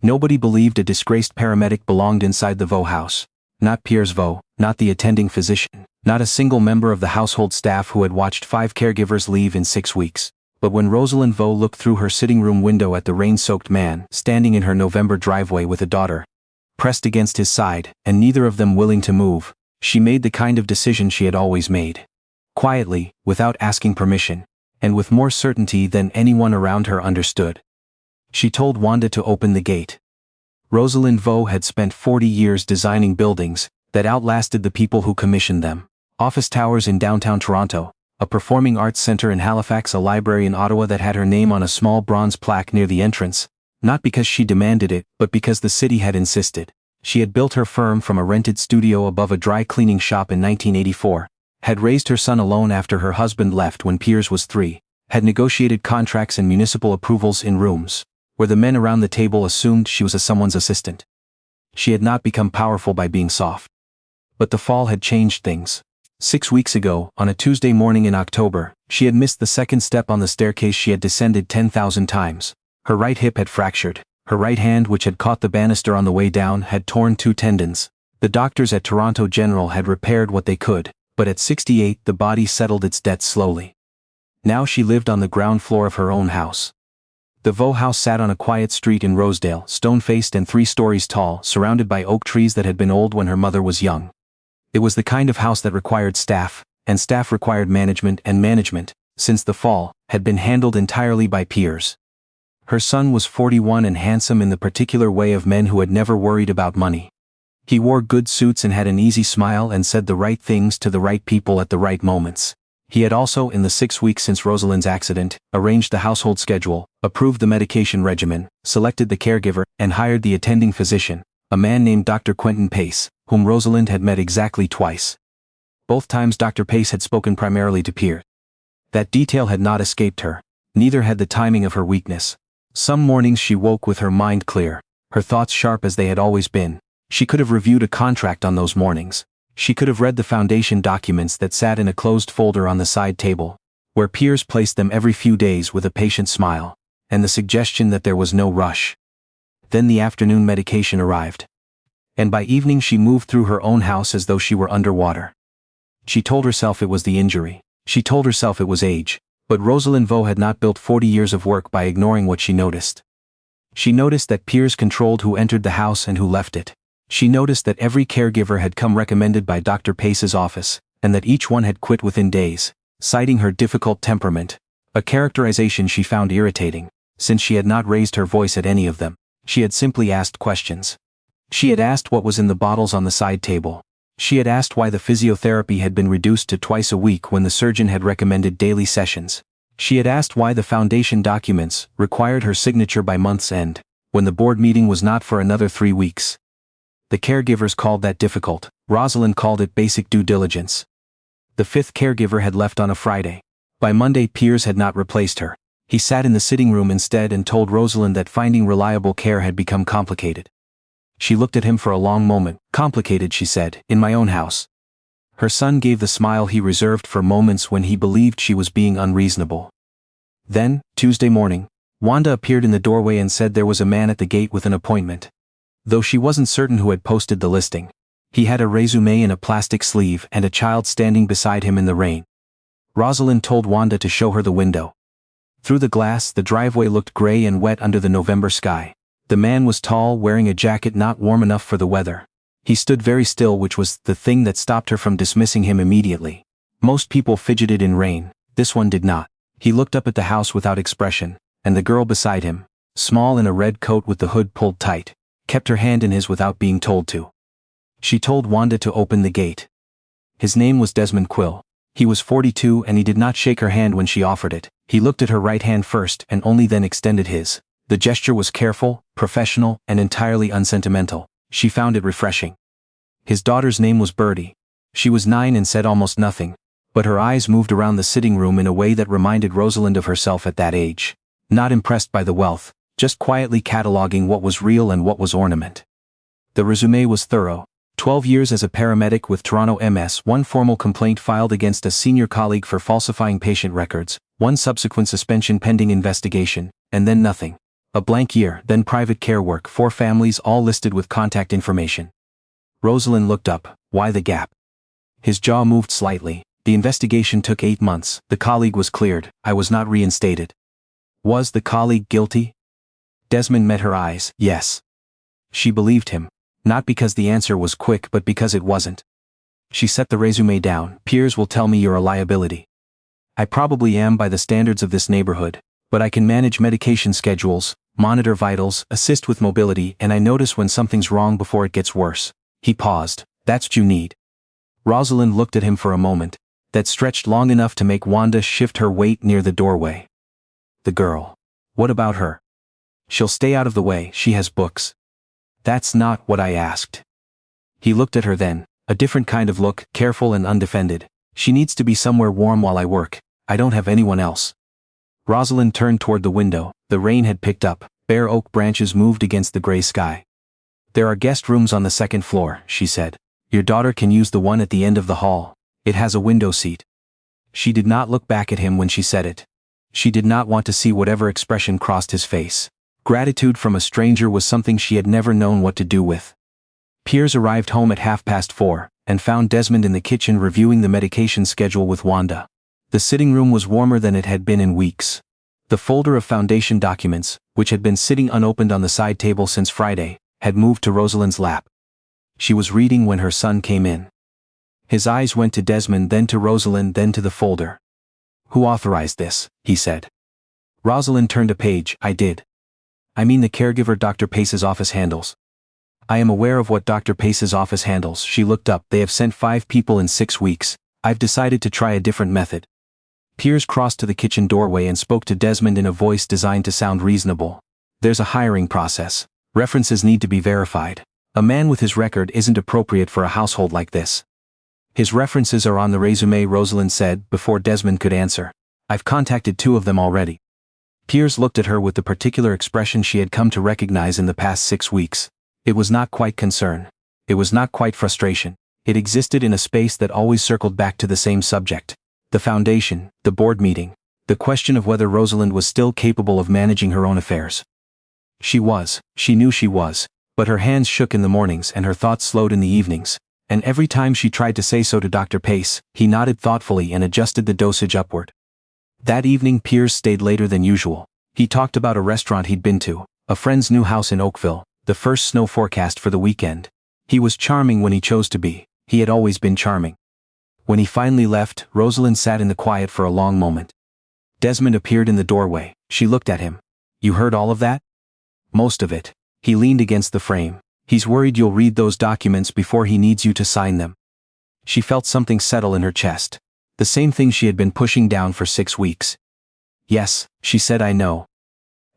Nobody believed a disgraced paramedic belonged inside the Vaux house. Not Piers Vaux, not the attending physician, not a single member of the household staff who had watched 5 caregivers leave in 6 weeks. But when Rosalind Vaux looked through her sitting room window at the rain-soaked man standing in her November driveway with a daughter pressed against his side, and neither of them willing to move, she made the kind of decision she had always made. Quietly, without asking permission, and with more certainty than anyone around her understood. She told Wanda to open the gate. Rosalind Vaux had spent 40 years designing buildings that outlasted the people who commissioned them. Office towers in downtown Toronto, a performing arts center in Halifax, a library in Ottawa that had her name on a small bronze plaque near the entrance, not because she demanded it, but because the city had insisted. She had built her firm from a rented studio above a dry cleaning shop in 1984, had raised her son alone after her husband left when Piers was 3, had negotiated contracts and municipal approvals in rooms where the men around the table assumed she was someone's assistant. She had not become powerful by being soft. But the fall had changed things. 6 weeks ago, on a Tuesday morning in October, she had missed the second step on the staircase she had descended 10,000 times. Her right hip had fractured. Her right hand, which had caught the banister on the way down, had torn 2 tendons. The doctors at Toronto General had repaired what they could, but at 68 the body settled its debts slowly. Now she lived on the ground floor of her own house. The Vaux house sat on a quiet street in Rosedale, stone-faced and 3 stories tall, surrounded by oak trees that had been old when her mother was young. It was the kind of house that required staff, and staff required management, and management, since the fall, had been handled entirely by Piers. Her son was 41 and handsome in the particular way of men who had never worried about money. He wore good suits and had an easy smile and said the right things to the right people at the right moments. He had also, in the 6 weeks since Rosalind's accident, arranged the household schedule, approved the medication regimen, selected the caregiver, and hired the attending physician, a man named Dr. Quentin Pace, whom Rosalind had met exactly twice. Both times Dr. Pace had spoken primarily to Piers. That detail had not escaped her. Neither had the timing of her weakness. Some mornings she woke with her mind clear, her thoughts sharp as they had always been. She could have reviewed a contract on those mornings. She could have read the foundation documents that sat in a closed folder on the side table, where Piers placed them every few days with a patient smile, and the suggestion that there was no rush. Then the afternoon medication arrived. And by evening she moved through her own house as though she were underwater. She told herself it was the injury. She told herself it was age. But Rosalind Vaux had not built 40 years of work by ignoring what she noticed. She noticed that Piers controlled who entered the house and who left it. She noticed that every caregiver had come recommended by Dr. Pace's office, and that each one had quit within days, citing her difficult temperament, a characterization she found irritating, since she had not raised her voice at any of them. She had simply asked questions. She had asked what was in the bottles on the side table. She had asked why the physiotherapy had been reduced to twice a week when the surgeon had recommended daily sessions. She had asked why the foundation documents required her signature by month's end, when the board meeting was not for another 3 weeks. The caregivers called that difficult. Rosalind called it basic due diligence. The 5th caregiver had left on a Friday. By Monday Piers had not replaced her. He sat in the sitting room instead and told Rosalind that finding reliable care had become complicated. She looked at him for a long moment. Complicated, she said, in my own house. Her son gave the smile he reserved for moments when he believed she was being unreasonable. Then, Tuesday morning, Wanda appeared in the doorway and said there was a man at the gate with an appointment. Though she wasn't certain who had posted the listing. He had a resume in a plastic sleeve and a child standing beside him in the rain. Rosalind told Wanda to show her the window. Through the glass the driveway looked gray and wet under the November sky. The man was tall, wearing a jacket not warm enough for the weather. He stood very still, which was the thing that stopped her from dismissing him immediately. Most people fidgeted in rain. This one did not. He looked up at the house without expression, and the girl beside him, small in a red coat with the hood pulled tight, kept her hand in his without being told to. She told Wanda to open the gate. His name was Desmond Quill. He was 42 and he did not shake her hand when she offered it. He looked at her right hand first and only then extended his. The gesture was careful, professional, and entirely unsentimental. She found it refreshing. His daughter's name was Birdie. She was 9 and said almost nothing, but her eyes moved around the sitting room in a way that reminded Rosalind of herself at that age. Not impressed by the wealth, just quietly cataloging what was real and what was ornament. The resume was thorough. 12 years as a paramedic with Toronto MS, 1 formal complaint filed against a senior colleague for falsifying patient records, 1 subsequent suspension pending investigation, and then nothing. A blank year, then private care work, 4 families all listed with contact information. Rosalind looked up. Why the gap? His jaw moved slightly. The investigation took 8 months. The colleague was cleared. I was not reinstated. Was the colleague guilty? Desmond met her eyes. Yes. She believed him. Not because the answer was quick, but because it wasn't. She set the resume down. Peers will tell me you're a liability. I probably am by the standards of this neighborhood, but I can manage medication schedules, monitor vitals, assist with mobility, and I notice when something's wrong before it gets worse. He paused. That's what you need. Rosalind looked at him for a moment, that stretched long enough to make Wanda shift her weight near the doorway. The girl. What about her? She'll stay out of the way, she has books. That's not what I asked. He looked at her then, a different kind of look, careful and undefended. She needs to be somewhere warm while I work. I don't have anyone else. Rosalind turned toward the window. The rain had picked up. Bare oak branches moved against the gray sky. There are guest rooms on the 2nd floor, she said. Your daughter can use the one at the end of the hall. It has a window seat. She did not look back at him when she said it. She did not want to see whatever expression crossed his face. Gratitude from a stranger was something she had never known what to do with. Piers arrived home at 4:30, and found Desmond in the kitchen reviewing the medication schedule with Wanda. The sitting room was warmer than it had been in weeks. The folder of foundation documents, which had been sitting unopened on the side table since Friday, had moved to Rosalind's lap. She was reading when her son came in. His eyes went to Desmond, then to Rosalind, then to the folder. Who authorized this? He said. Rosalind turned a page. I did. I mean the caregiver Dr. Pace's office handles. I am aware of what Dr. Pace's office handles. She looked up. They have sent 5 people in 6 weeks. I've decided to try a different method. Piers crossed to the kitchen doorway and spoke to Desmond in a voice designed to sound reasonable. There's a hiring process. References need to be verified. A man with his record isn't appropriate for a household like this. His references are on the resume, Rosalind said, before Desmond could answer. I've contacted 2 of them already. Piers looked at her with the particular expression she had come to recognize in the past 6 weeks. It was not quite concern. It was not quite frustration. It existed in a space that always circled back to the same subject. The foundation, the board meeting, the question of whether Rosalind was still capable of managing her own affairs. She knew she was, but her hands shook in the mornings and her thoughts slowed in the evenings, and every time she tried to say so to Dr. Pace, he nodded thoughtfully and adjusted the dosage upward. That evening Piers stayed later than usual. He talked about a restaurant he'd been to, a friend's new house in Oakville, the first snow forecast for the weekend. He was charming when he chose to be. He had always been charming. When he finally left, Rosalind sat in the quiet for a long moment. Desmond appeared in the doorway. She looked at him. You heard all of that? Most of it. He leaned against the frame. He's worried you'll read those documents before he needs you to sign them. She felt something settle in her chest. The same thing she had been pushing down for 6 weeks. Yes, she said, I know.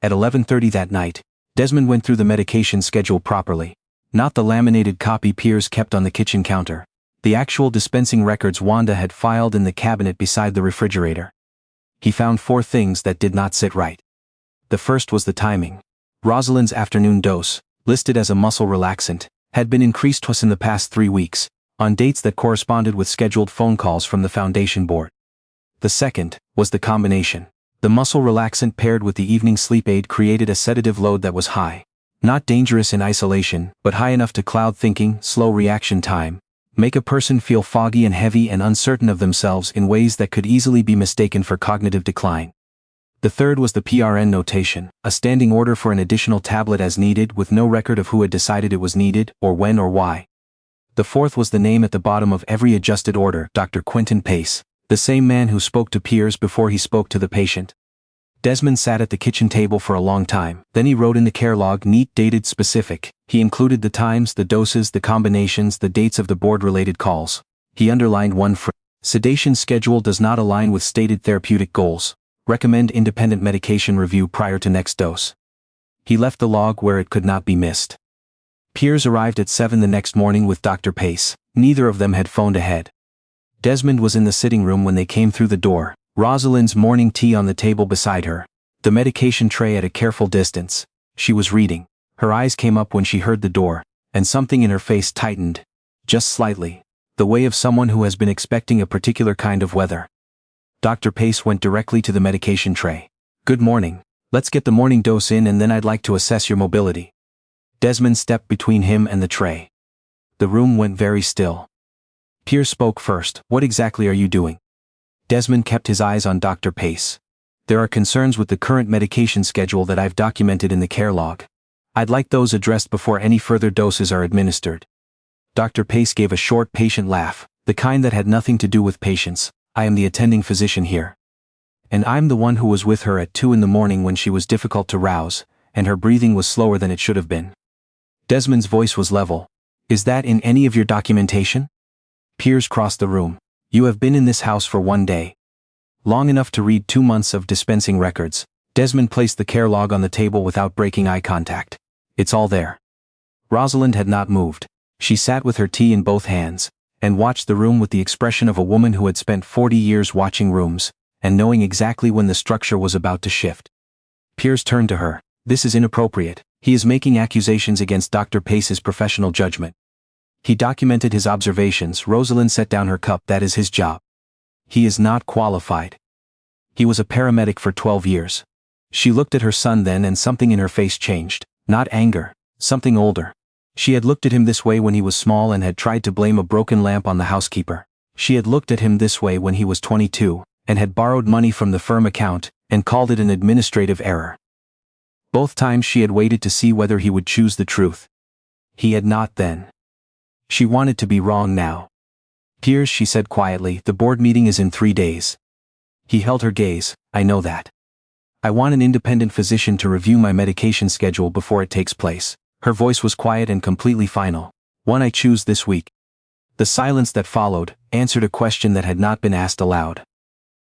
At 11:30 that night, Desmond went through the medication schedule properly. Not the laminated copy Piers kept on the kitchen counter. The actual dispensing records Wanda had filed in the cabinet beside the refrigerator. He found 4 things that did not sit right. The first was the timing. Rosalind's afternoon dose, listed as a muscle relaxant, had been increased twice in the past 3 weeks, on dates that corresponded with scheduled phone calls from the foundation board. The second was the combination. The muscle relaxant paired with the evening sleep aid created a sedative load that was high. Not dangerous in isolation, but high enough to cloud thinking, slow reaction time, make a person feel foggy and heavy and uncertain of themselves in ways that could easily be mistaken for cognitive decline. The third was the PRN notation, a standing order for an additional tablet as needed with no record of who had decided it was needed, or when or why. The fourth was the name at the bottom of every adjusted order, Dr. Quentin Pace, the same man who spoke to Piers before he spoke to the patient. Desmond sat at the kitchen table for a long time. Then he wrote in the care log, neat, dated, specific. He included the times, the doses, the combinations, the dates of the board-related calls. He underlined one phrase. Sedation schedule does not align with stated therapeutic goals. Recommend independent medication review prior to next dose. He left the log where it could not be missed. Piers arrived at 7 the next morning with Dr. Pace. Neither of them had phoned ahead. Desmond was in the sitting room when they came through the door. Rosalind's morning tea on the table beside her, the medication tray at a careful distance. She was reading. Her eyes came up when she heard the door, and something in her face tightened. Just slightly. The way of someone who has been expecting a particular kind of weather. Dr. Pace went directly to the medication tray. Good morning, Let's get the morning dose in and then I'd like to assess your mobility. Desmond stepped between him and the tray. The room went very still. Piers spoke first. What exactly are you doing? Desmond kept his eyes on Dr. Pace. There are concerns with the current medication schedule that I've documented in the care log. I'd like those addressed before any further doses are administered. Dr. Pace gave a short, patient laugh, the kind that had nothing to do with patience. I am the attending physician here. And I'm the one who was with her at 2 in the morning when she was difficult to rouse, and her breathing was slower than it should have been. Desmond's voice was level. Is that in any of your documentation? Piers crossed the room. You have been in this house for 1 day. Long enough to read 2 months of dispensing records. Desmond placed the care log on the table without breaking eye contact. It's all there. Rosalind had not moved. She sat with her tea in both hands, and watched the room with the expression of a woman who had spent 40 years watching rooms, and knowing exactly when the structure was about to shift. Piers turned to her. This is inappropriate. He is making accusations against Dr. Pace's professional judgment. He documented his observations. Rosalind set down her cup. That is his job. He is not qualified. He was a paramedic for 12 years. She looked at her son then and something in her face changed. Not anger, something older. She had looked at him this way when he was small and had tried to blame a broken lamp on the housekeeper. She had looked at him this way when he was 22, and had borrowed money from the firm account, and called it an administrative error. Both times she had waited to see whether he would choose the truth. He had not then. She wanted to be wrong now. Piers, she said quietly, the board meeting is in 3 days. He held her gaze. I know that. I want an independent physician to review my medication schedule before it takes place. Her voice was quiet and completely final. One I choose this week. The silence that followed answered a question that had not been asked aloud.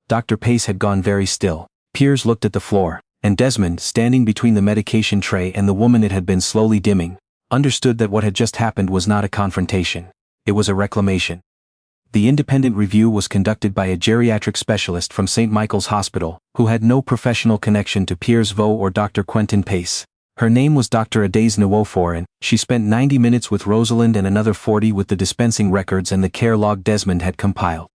Dr. Pace had gone very still. Piers looked at the floor, and Desmond, standing between the medication tray and the woman it had been slowly dimming, understood that what had just happened was not a confrontation. It was a reclamation. The independent review was conducted by a geriatric specialist from St. Michael's Hospital, who had no professional connection to Piers Vaux or Dr. Quentin Pace. Her name was Dr. Adaise Nwofor, and she spent 90 minutes with Rosalind and another 40 with the dispensing records and the care log Desmond had compiled.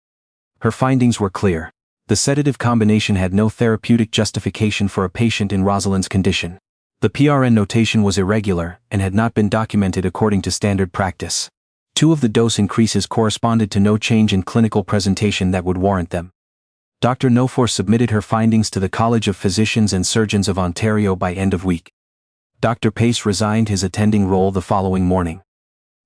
Her findings were clear. The sedative combination had no therapeutic justification for a patient in Rosalind's condition. The PRN notation was irregular and had not been documented according to standard practice. 2 of the dose increases corresponded to no change in clinical presentation that would warrant them. Dr. Nwofor submitted her findings to the College of Physicians and Surgeons of Ontario by end of week. Dr. Pace resigned his attending role the following morning.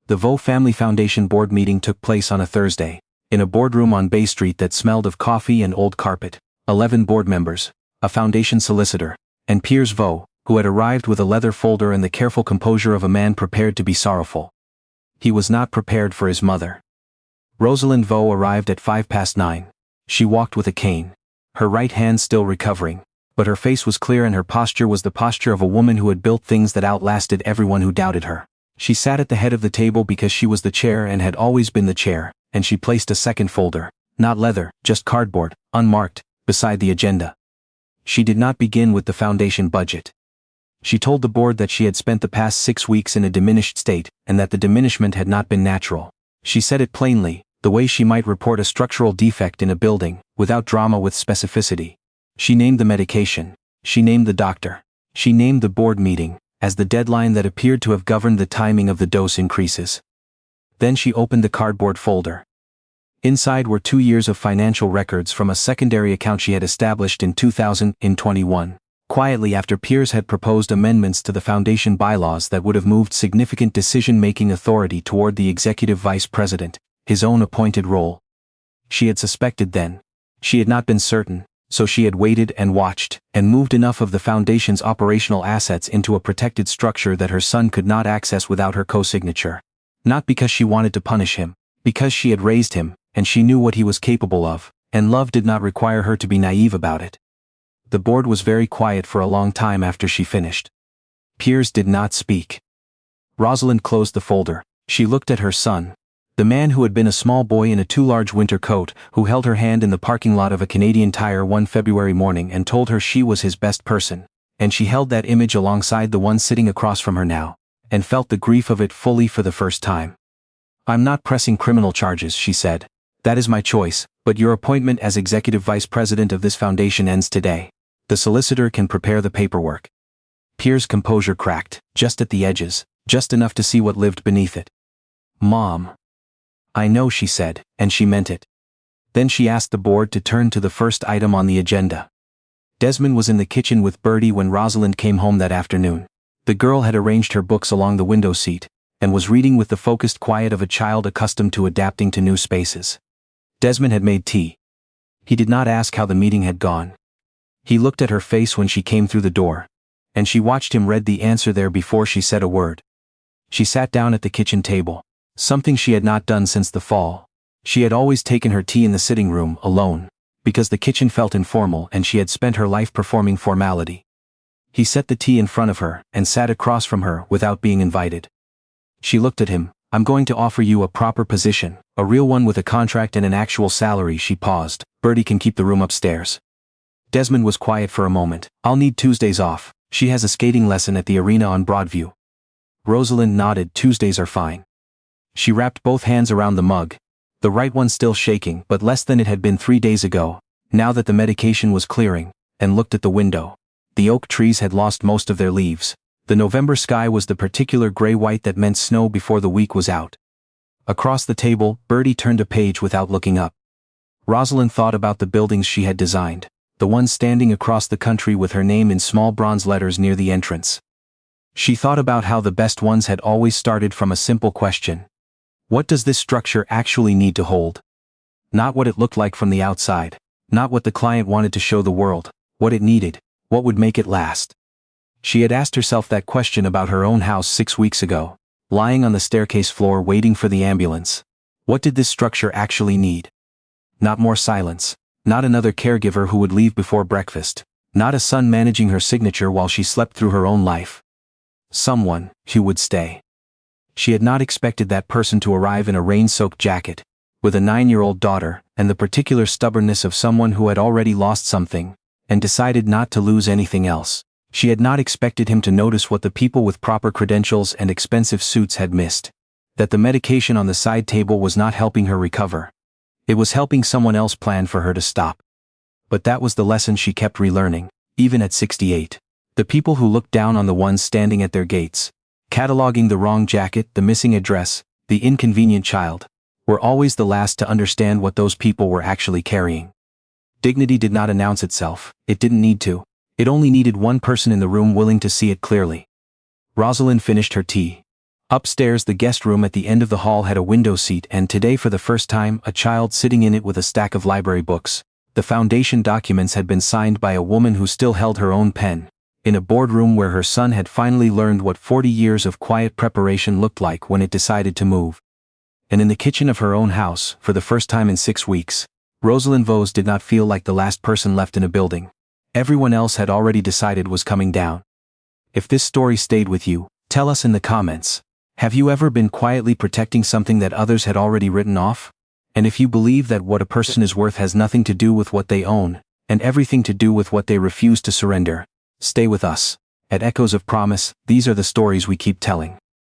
The Vaux Family Foundation board meeting took place on a Thursday, in a boardroom on Bay Street that smelled of coffee and old carpet. 11 board members, a foundation solicitor, and Piers Vaux, who had arrived with a leather folder and the careful composure of a man prepared to be sorrowful. He was not prepared for his mother. Rosalind Vaux arrived at 9:05. She walked with a cane, her right hand still recovering, but her face was clear and her posture was the posture of a woman who had built things that outlasted everyone who doubted her. She sat at the head of the table because she was the chair and had always been the chair, and she placed a second folder, not leather, just cardboard, unmarked, beside the agenda. She did not begin with the foundation budget. She told the board that she had spent the past 6 weeks in a diminished state, and that the diminishment had not been natural. She said it plainly, the way she might report a structural defect in a building, without drama, with specificity. She named the medication. She named the doctor. She named the board meeting, as the deadline that appeared to have governed the timing of the dose increases. Then she opened the cardboard folder. Inside were 2 years of financial records from a secondary account she had established in 2021. Quietly, after Piers had proposed amendments to the foundation bylaws that would have moved significant decision-making authority toward the executive vice president, his own appointed role. She had suspected then. She had not been certain, so she had waited and watched, and moved enough of the foundation's operational assets into a protected structure that her son could not access without her co-signature. Not because she wanted to punish him, because she had raised him, and she knew what he was capable of, and love did not require her to be naive about it. The board was very quiet for a long time after she finished. Piers did not speak. Rosalind closed the folder. She looked at her son, the man who had been a small boy in a too large winter coat, who held her hand in the parking lot of a Canadian Tire one February morning and told her she was his best person, and she held that image alongside the one sitting across from her now, and felt the grief of it fully for the first time. I'm not pressing criminal charges, she said. That is my choice, but your appointment as executive vice president of this foundation ends today. The solicitor can prepare the paperwork. Pierre's composure cracked, just at the edges, just enough to see what lived beneath it. "Mom." "I know," she said, and she meant it. Then she asked the board to turn to the first item on the agenda. Desmond was in the kitchen with Bertie when Rosalind came home that afternoon. The girl had arranged her books along the window seat, and was reading with the focused quiet of a child accustomed to adapting to new spaces. Desmond had made tea. He did not ask how the meeting had gone. He looked at her face when she came through the door, and she watched him read the answer there before she said a word. She sat down at the kitchen table, something she had not done since the fall. She had always taken her tea in the sitting room, alone, because the kitchen felt informal and she had spent her life performing formality. He set the tea in front of her and sat across from her without being invited. She looked at him. "I'm going to offer you a proper position, a real one with a contract and an actual salary." She paused. "Bertie can keep the room upstairs." Desmond was quiet for a moment. "I'll need Tuesdays off. She has a skating lesson at the arena on Broadview." Rosalind nodded. "Tuesdays are fine." She wrapped both hands around the mug, the right one still shaking but less than it had been 3 days ago, now that the medication was clearing, and looked at the window. The oak trees had lost most of their leaves. The November sky was the particular gray-white that meant snow before the week was out. Across the table, Bertie turned a page without looking up. Rosalind thought about the buildings she had designed, the ones standing across the country with her name in small bronze letters near the entrance. She thought about how the best ones had always started from a simple question. What does this structure actually need to hold? Not what it looked like from the outside, not what the client wanted to show the world, what it needed, what would make it last. She had asked herself that question about her own house 6 weeks ago, lying on the staircase floor waiting for the ambulance. What did this structure actually need? Not more silence, not another caregiver who would leave before breakfast, not a son managing her signature while she slept through her own life. Someone who would stay. She had not expected that person to arrive in a rain-soaked jacket, with a 9-year-old daughter, and the particular stubbornness of someone who had already lost something, and decided not to lose anything else. She had not expected him to notice what the people with proper credentials and expensive suits had missed. That the medication on the side table was not helping her recover. It was helping someone else plan for her to stop. But that was the lesson she kept relearning, even at 68. The people who looked down on the ones standing at their gates, cataloging the wrong jacket, the missing address, the inconvenient child, were always the last to understand what those people were actually carrying. Dignity did not announce itself. It didn't need to. It only needed one person in the room willing to see it clearly. Rosalind finished her tea. Upstairs, the guest room at the end of the hall had a window seat, and today for the first time a child sitting in it with a stack of library books. The foundation documents had been signed by a woman who still held her own pen, in a boardroom where her son had finally learned what 40 years of quiet preparation looked like when it decided to move. And in the kitchen of her own house, for the first time in 6 weeks, Rosalind Vaux did not feel like the last person left in a building. Everyone else had already decided was coming down. If this story stayed with you, tell us in the comments. Have you ever been quietly protecting something that others had already written off? And if you believe that what a person is worth has nothing to do with what they own, and everything to do with what they refuse to surrender, stay with us. At Echoes of Promise, these are the stories we keep telling.